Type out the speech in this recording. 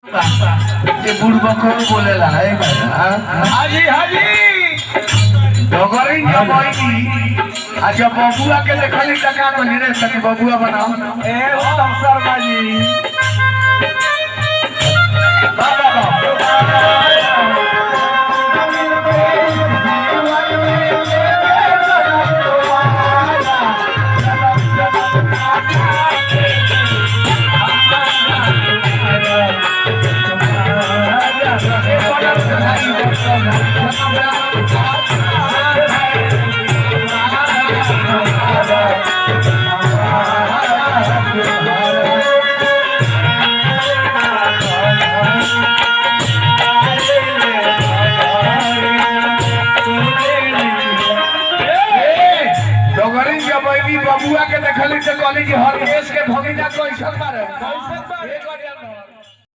ये बुढ़बा को बोलेला है हाजी हाजी डगरी जमाई आज बबुआ के देखली टका को रे सके बबुआ बनाओ ए उत्तम शर्मा जी